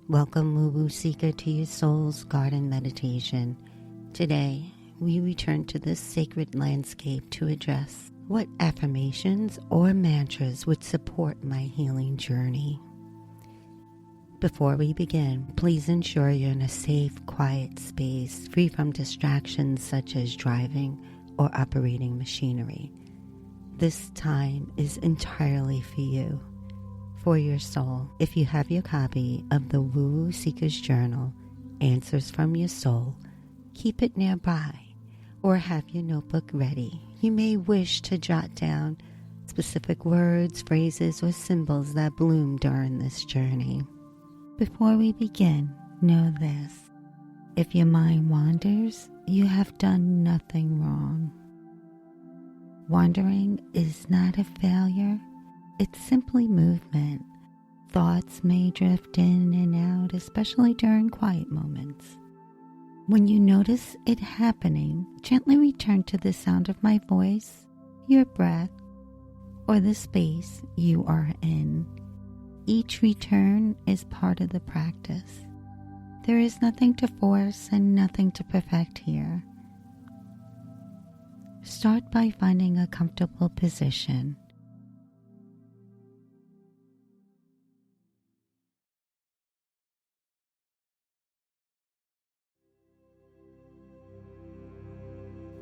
Welcome, Woo-Woo Seeker, to your soul's garden meditation. Today, we return to this sacred landscape to address what affirmations or mantras would support my healing journey. Before we begin, please ensure you're in a safe, quiet space, free from distractions such as driving or operating machinery. This time is entirely for you. For your soul. If you have your copy of the Woo-Woo Seeker's Journal, Answers from Your Soul, keep it nearby or have your notebook ready. You may wish to jot down specific words, phrases, or symbols that bloom during this journey. Before we begin, know this. If your mind wanders, you have done nothing wrong. Wandering is not a failure. It's simply movement. Thoughts may drift in and out, especially during quiet moments. When you notice it happening, gently return to the sound of my voice, your breath, or the space you are in. Each return is part of the practice. There is nothing to force and nothing to perfect here. Start by finding a comfortable position.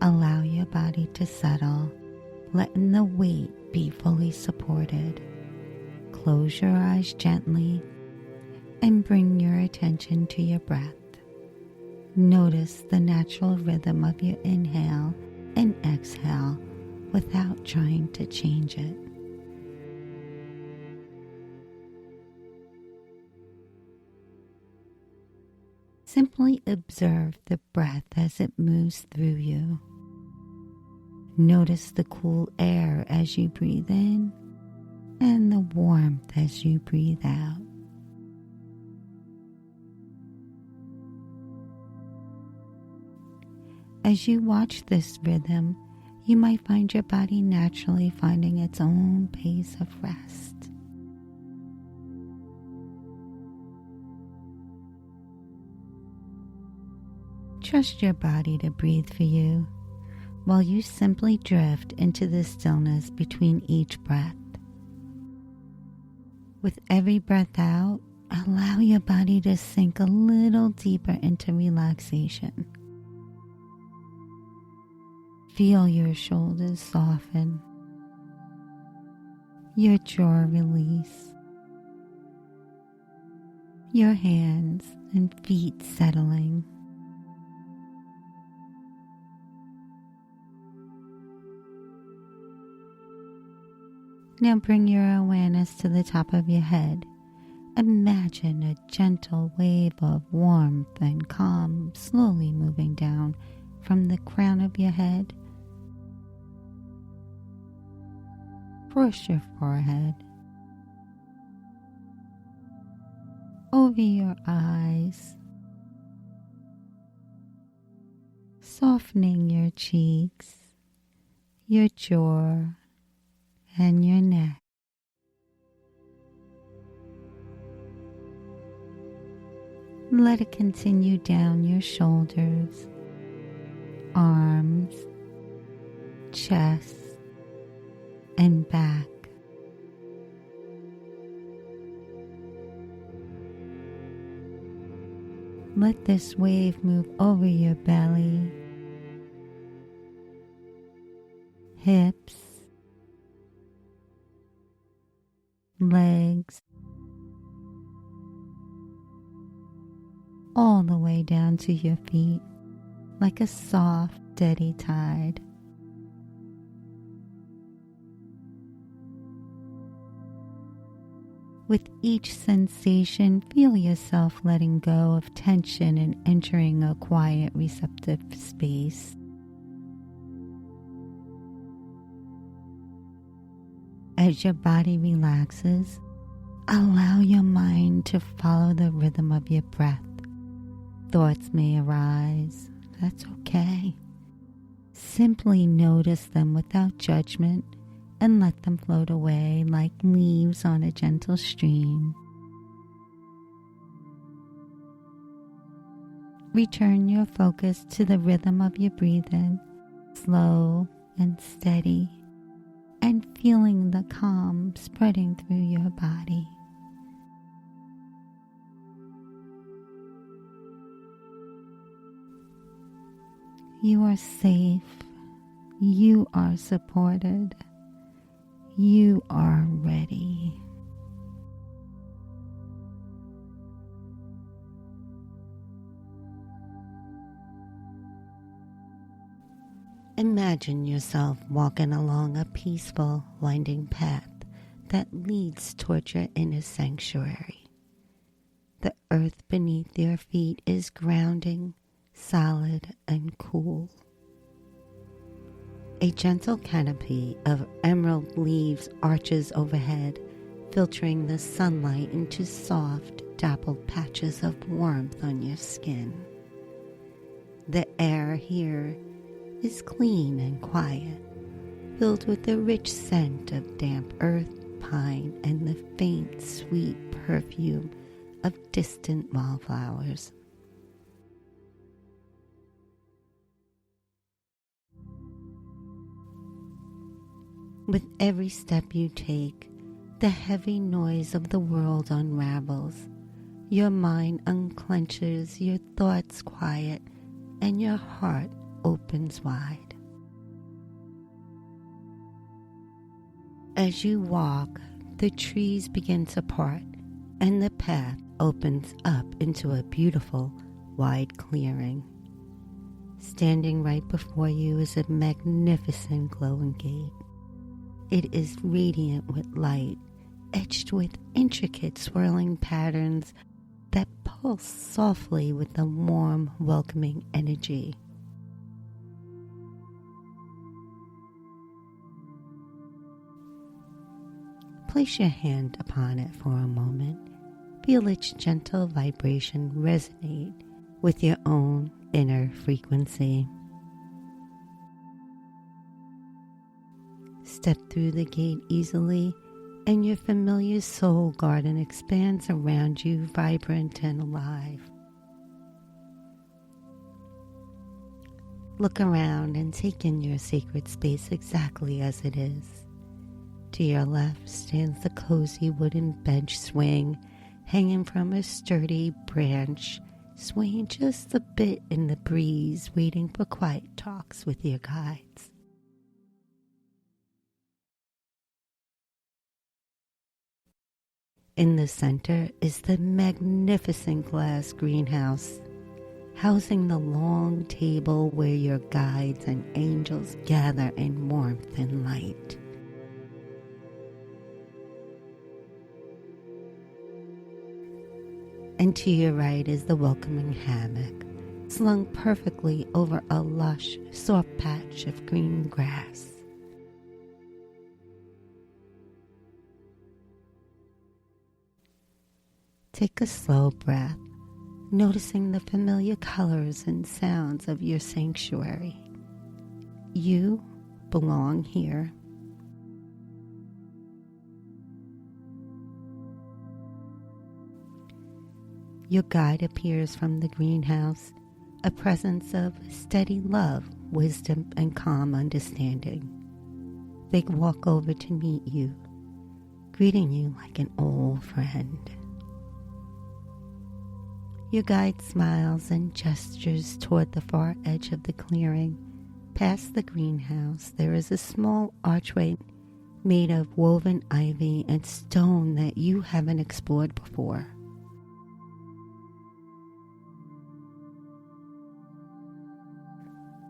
Allow your body to settle, letting the weight be fully supported. Close your eyes gently and bring your attention to your breath. Notice the natural rhythm of your inhale and exhale without trying to change it. Simply observe the breath as it moves through you. Notice the cool air as you breathe in and the warmth as you breathe out. As you watch this rhythm, you might find your body naturally finding its own pace of rest. Trust your body to breathe for you, while you simply drift into the stillness between each breath. With every breath out, allow your body to sink a little deeper into relaxation. Feel your shoulders soften, your jaw release, your hands and feet settling. Now bring your awareness to the top of your head. Imagine a gentle wave of warmth and calm slowly moving down from the crown of your head. Across your forehead, over your eyes, softening your cheeks, your jaw, and your neck. Let it continue down your shoulders, arms, chest, and back. Let this wave move over your belly, hips, legs, all the way down to your feet like a soft, steady tide. With each sensation, feel yourself letting go of tension and entering a quiet, receptive space. As your body relaxes, allow your mind to follow the rhythm of your breath. Thoughts may arise. That's okay. Simply notice them without judgment and let them float away like leaves on a gentle stream. Return your focus to the rhythm of your breathing, slow and steady, and feeling the calm spreading through your body. You are safe. You are supported. You are ready. Imagine yourself walking along a peaceful, winding path that leads toward your inner sanctuary. The earth beneath your feet is grounding, solid, and cool. A gentle canopy of emerald leaves arches overhead, filtering the sunlight into soft, dappled patches of warmth on your skin. The air here is clean and quiet, filled with the rich scent of damp earth, pine, and the faint, sweet perfume of distant wildflowers. With every step you take, the heavy noise of the world unravels. Your mind unclenches, your thoughts quiet, and your heart opens wide. As you walk, the trees begin to part, and the path opens up into a beautiful, wide clearing. Standing right before you is a magnificent glowing gate. It is radiant with light, etched with intricate swirling patterns that pulse softly with a warm, welcoming energy. Place your hand upon it for a moment. Feel its gentle vibration resonate with your own inner frequency. Step through the gate easily, and your familiar soul garden expands around you, vibrant and alive. Look around and take in your sacred space exactly as it is. To your left stands the cozy wooden bench swing, hanging from a sturdy branch, swaying just a bit in the breeze, waiting for quiet talks with your guides. In the center is the magnificent glass greenhouse, housing the long table where your guides and angels gather in warmth and light. And to your right is the welcoming hammock, slung perfectly over a lush, soft patch of green grass. Take a slow breath, noticing the familiar colors and sounds of your sanctuary. You belong here. Your guide appears from the greenhouse, a presence of steady love, wisdom, and calm understanding. They walk over to meet you, greeting you like an old friend. Your guide smiles and gestures toward the far edge of the clearing. Past the greenhouse, there is a small archway made of woven ivy and stone that you haven't explored before.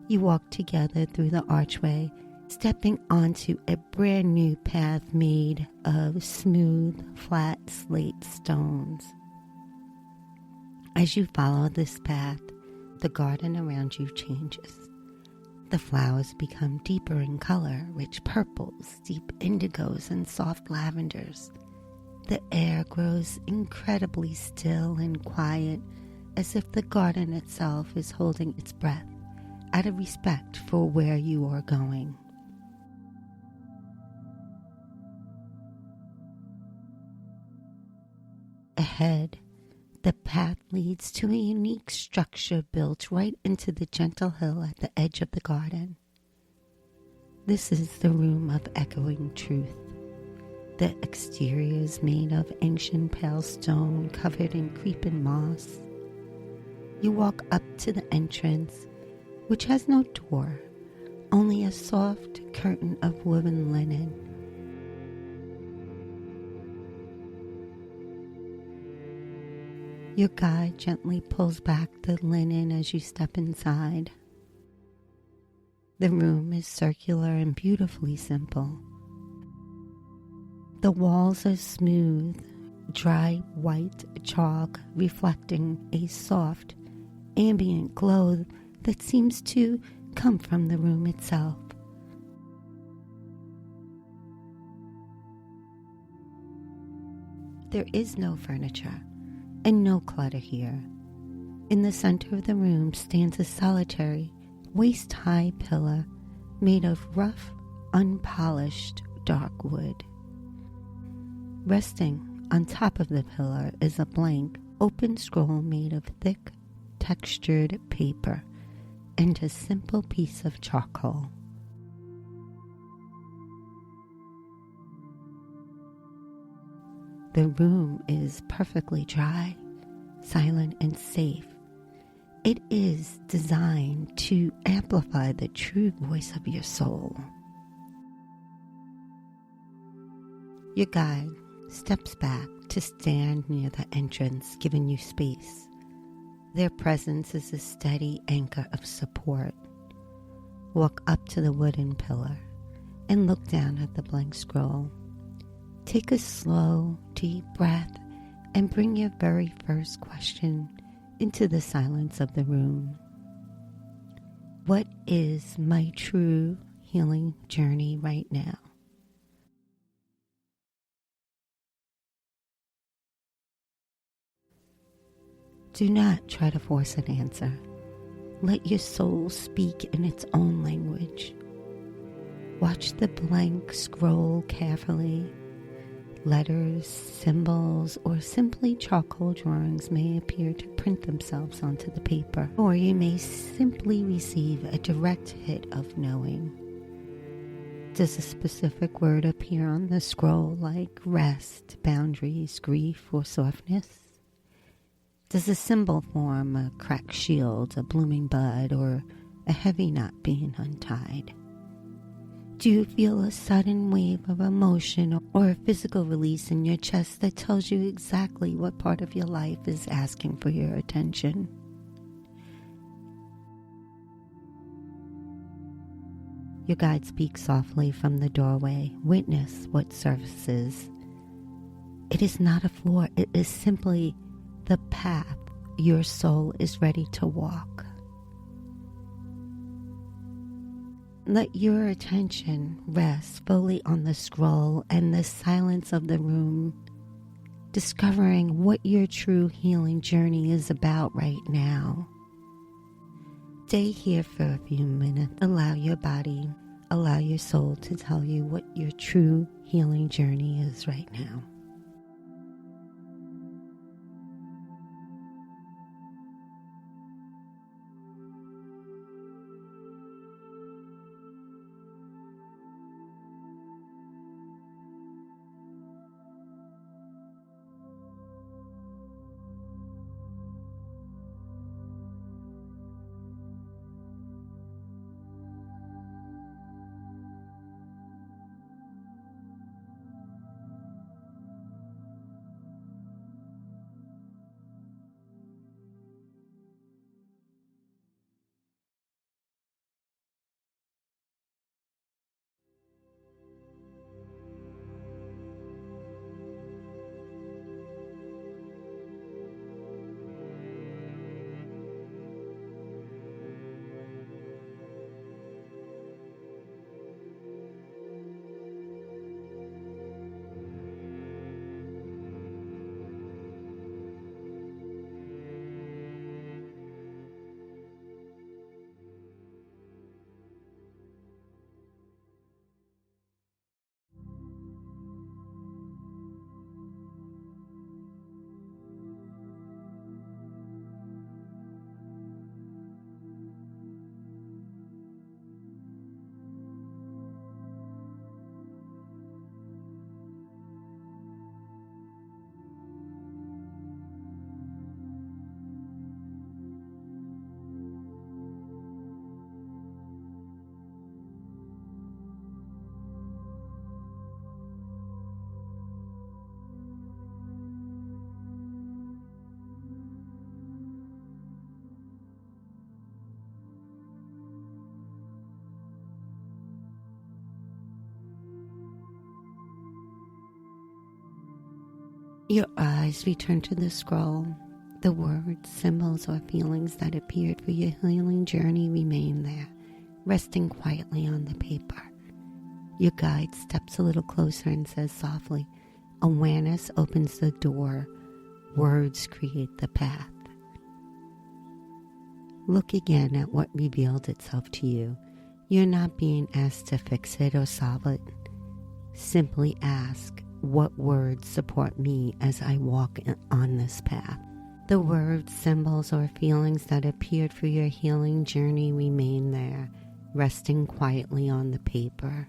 You walk together through the archway, stepping onto a brand new path made of smooth, flat slate stones. As you follow this path, the garden around you changes. The flowers become deeper in color, rich purples, deep indigos, and soft lavenders. The air grows incredibly still and quiet, as if the garden itself is holding its breath out of respect for where you are going. Ahead, The path leads to a unique structure built right into the gentle hill at the edge of the garden. This is the room of echoing truth. The exterior is made of ancient pale stone covered in creeping moss. You walk up to the entrance, which has no door, only a soft curtain of woven linen. Your guide gently pulls back the linen as you step inside. The room is circular and beautifully simple. The walls are smooth, dry white chalk reflecting a soft, ambient glow that seems to come from the room itself. There is no furniture and no clutter here. In the center of the room stands a solitary, waist-high pillar made of rough, unpolished dark wood. Resting on top of the pillar is a blank, open scroll made of thick, textured paper and a simple piece of charcoal. The room is perfectly dry, silent, and safe. It is designed to amplify the true voice of your soul. Your guide steps back to stand near the entrance, giving you space. Their presence is a steady anchor of support. Walk up to the wooden pillar and look down at the blank scroll. Take a slow, deep breath and bring your very first question into the silence of the room. What is my true healing journey right now? Do not try to force an answer. Let your soul speak in its own language. Watch the blank scroll carefully. Letters, symbols, or simply charcoal drawings may appear to print themselves onto the paper, or you may simply receive a direct hit of knowing. Does a specific word appear on the scroll like rest, boundaries, grief, or softness? Does a symbol form a cracked shield, a blooming bud, or a heavy knot being untied? Do you feel a sudden wave of emotion or a physical release in your chest that tells you exactly what part of your life is asking for your attention? Your guide speaks softly from the doorway. Witness what surfaces. It is not a floor. It is simply the path your soul is ready to walk. Let your attention rest fully on the scroll and the silence of the room, discovering what your true healing journey is about right now. Stay here for a few minutes. Allow your body, allow your soul to tell you what your true healing journey is right now. Your eyes return to the scroll. The words, symbols, or feelings that appeared for your healing journey remain there, resting quietly on the paper. Your guide steps a little closer and says softly, "Awareness opens the door. Words create the path." Look again at what revealed itself to you. You're not being asked to fix it or solve it. Simply ask, what words support me as I walk on this path? The words, symbols, or feelings that appeared for your healing journey remain there, resting quietly on the paper.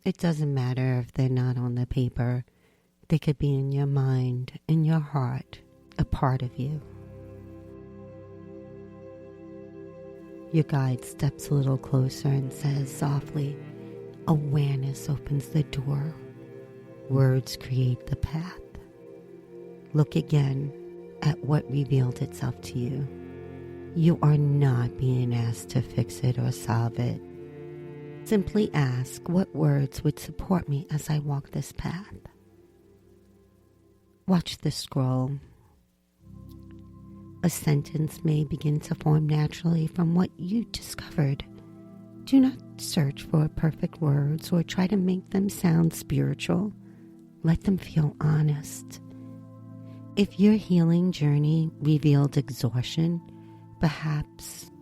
It doesn't matter if they're not on the paper. They could be in your mind, in your heart, a part of you. Your guide steps a little closer and says softly, "Awareness opens the door. Words create the path." Look again at what revealed itself to you. You are not being asked to fix it or solve it. Simply ask, what words would support me as I walk this path? Watch the scroll. A sentence may begin to form naturally from what you discovered. Do not search for perfect words or try to make them sound spiritual. Let them feel honest. If your healing journey revealed exhaustion, perhaps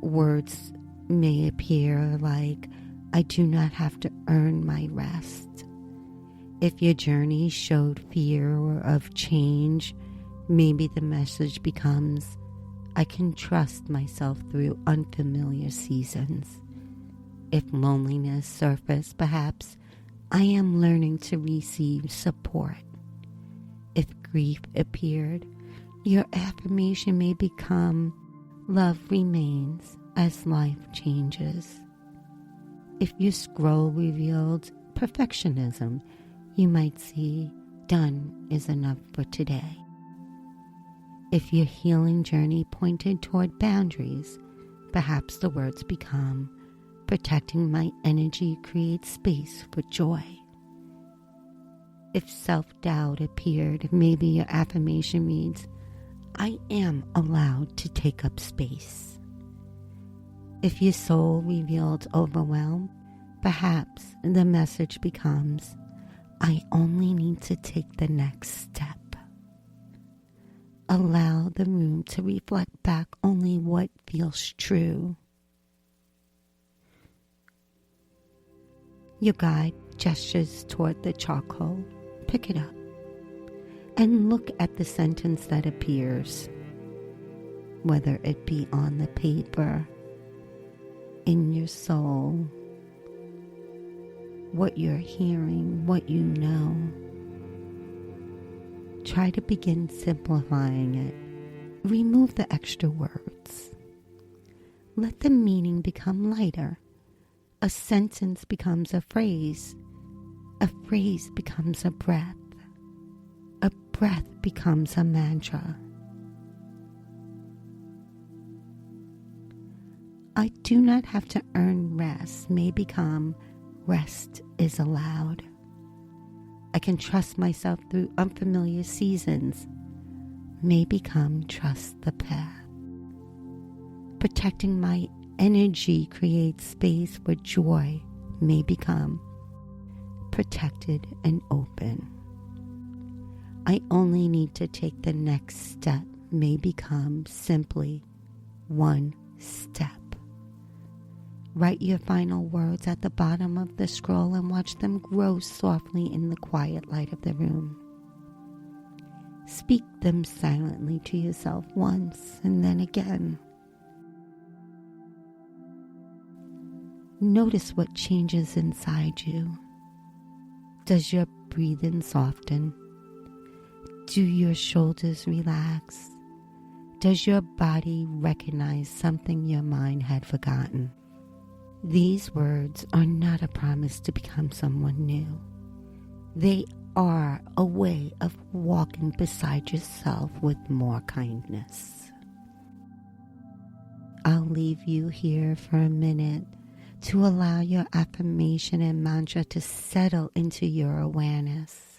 words may appear like, "I do not have to earn my rest." If your journey showed fear of change, maybe the message becomes, "I can trust myself through unfamiliar seasons." If loneliness surfaced, perhaps, "I am learning to receive support." If grief appeared, your affirmation may become, "Love remains as life changes." If your scroll revealed perfectionism, you might see, "Done is enough for today." If your healing journey pointed toward boundaries, perhaps the words become, "Protecting my energy creates space for joy." If self-doubt appeared, maybe your affirmation reads, "I am allowed to take up space." If your soul revealed overwhelm, perhaps the message becomes, "I only need to take the next step." Allow the room to reflect back only what feels true. Your guide gestures toward the charcoal. Pick it up and look at the sentence that appears, whether it be on the paper, in your soul, what you're hearing, what you know. Try to begin simplifying it. Remove the extra words. Let the meaning become lighter. A sentence becomes a phrase becomes a breath becomes a mantra. "I do not have to earn rest" may become, "Rest is allowed." "I can trust myself through unfamiliar seasons" may become, "Trust the path." "Protecting my energy creates space for joy" may become, "Protected and open." "I only need to take the next step" may become simply one step. Write your final words at the bottom of the scroll and watch them grow softly in the quiet light of the room. Speak them silently to yourself once and then again. Notice what changes inside you. Does your breathing soften? Do your shoulders relax? Does your body recognize something your mind had forgotten? These words are not a promise to become someone new. They are a way of walking beside yourself with more kindness. I'll leave you here for a minute to allow your affirmation and mantra to settle into your awareness.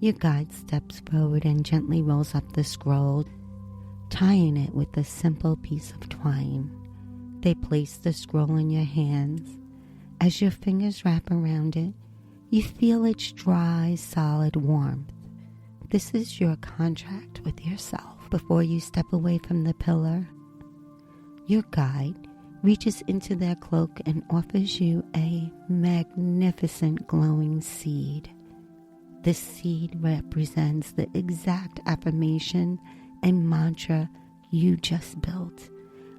Your guide steps forward and gently rolls up the scroll, tying it with a simple piece of twine. They place the scroll in your hands. As your fingers wrap around it, you feel its dry, solid warmth. This is your contract with yourself. Before you step away from the pillar, your guide reaches into their cloak and offers you a magnificent glowing seed. This seed represents the exact affirmation and mantra you just built,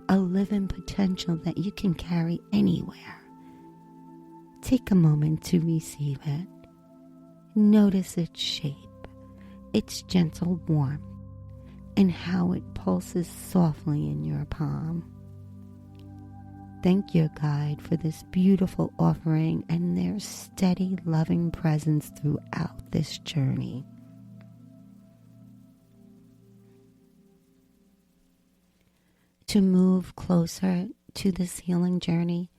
a living potential that you can carry anywhere. Take a moment to receive it. Notice its shape, its gentle warmth, and how it pulses softly in your palm. Thank your guide for this beautiful offering and their steady, loving presence throughout this journey. To move closer to this healing journey,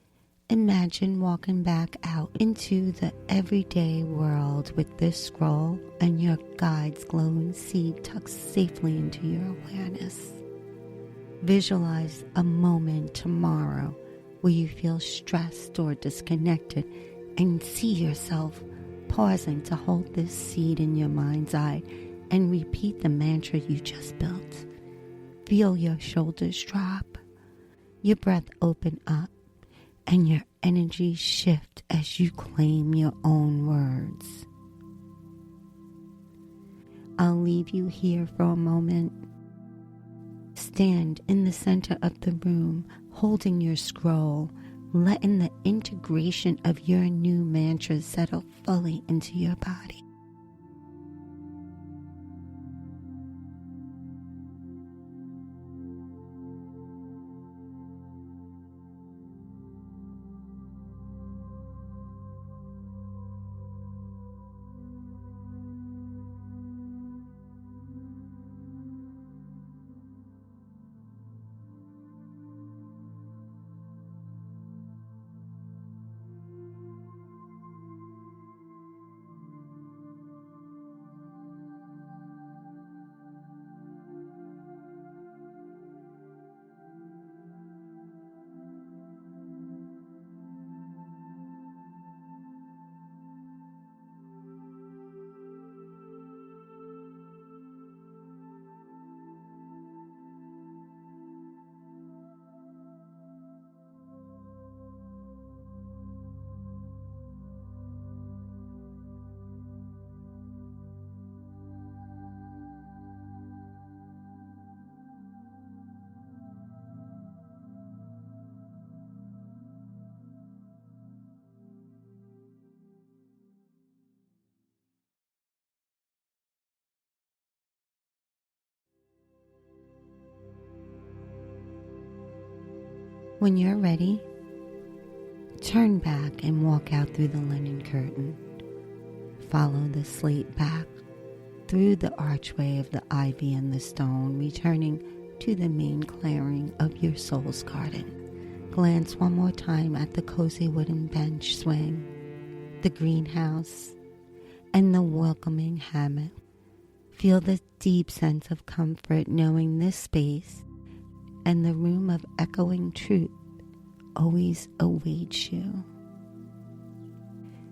imagine walking back out into the everyday world with this scroll and your guide's glowing seed tucked safely into your awareness. Visualize a moment tomorrow where you feel stressed or disconnected and see yourself pausing to hold this seed in your mind's eye and repeat the mantra you just built. Feel your shoulders drop, your breath open up, and your energy shift as you claim your own words. I'll leave you here for a moment. Stand in the center of the room, holding your scroll, letting the integration of your new mantra settle fully into your body. When you're ready, turn back and walk out through the linen curtain. Follow the slate back through the archway of the ivy and the stone, returning to the main clearing of your soul's garden. Glance one more time at the cozy wooden bench swing, the greenhouse, and the welcoming hammock. Feel the deep sense of comfort knowing this space and the room of echoing truth always awaits you.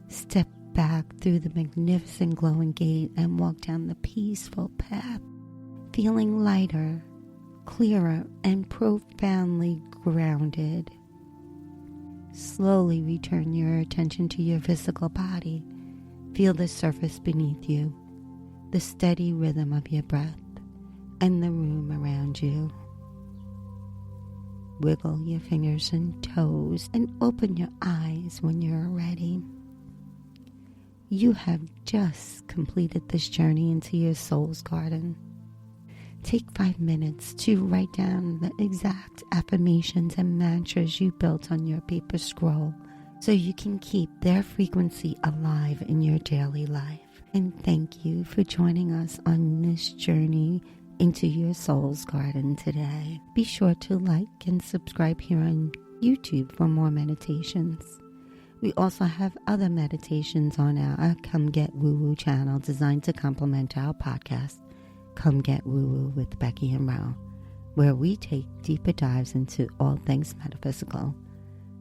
Step back through the magnificent glowing gate and walk down the peaceful path, feeling lighter, clearer, and profoundly grounded. Slowly return your attention to your physical body. Feel the surface beneath you, the steady rhythm of your breath, and the room around you. Wiggle your fingers and toes and open your eyes when you're ready. You have just completed this journey into your soul's garden. Take 5 minutes to write down the exact affirmations and mantras you built on your paper scroll so you can keep their frequency alive in your daily life. And thank you for joining us on this journey into your soul's garden today. Be sure to like and subscribe here on YouTube for more meditations. We also have other meditations on our Come Get Woo Woo channel designed to complement our podcast, Come Get Woo Woo with Becky and Ro, where we take deeper dives into all things metaphysical.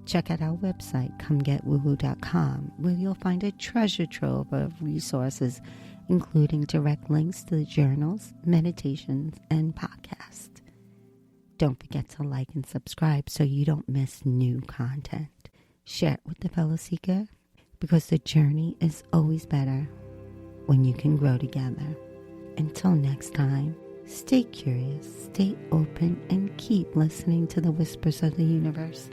Check out our website, comegetwoowoo.com, where you'll find a treasure trove of resources, including direct links to the journals, meditations, and podcasts. Don't forget to like and subscribe so you don't miss new content. Share it with the fellow seeker, because the journey is always better when you can grow together. Until next time, stay curious, stay open, and keep listening to the whispers of the universe.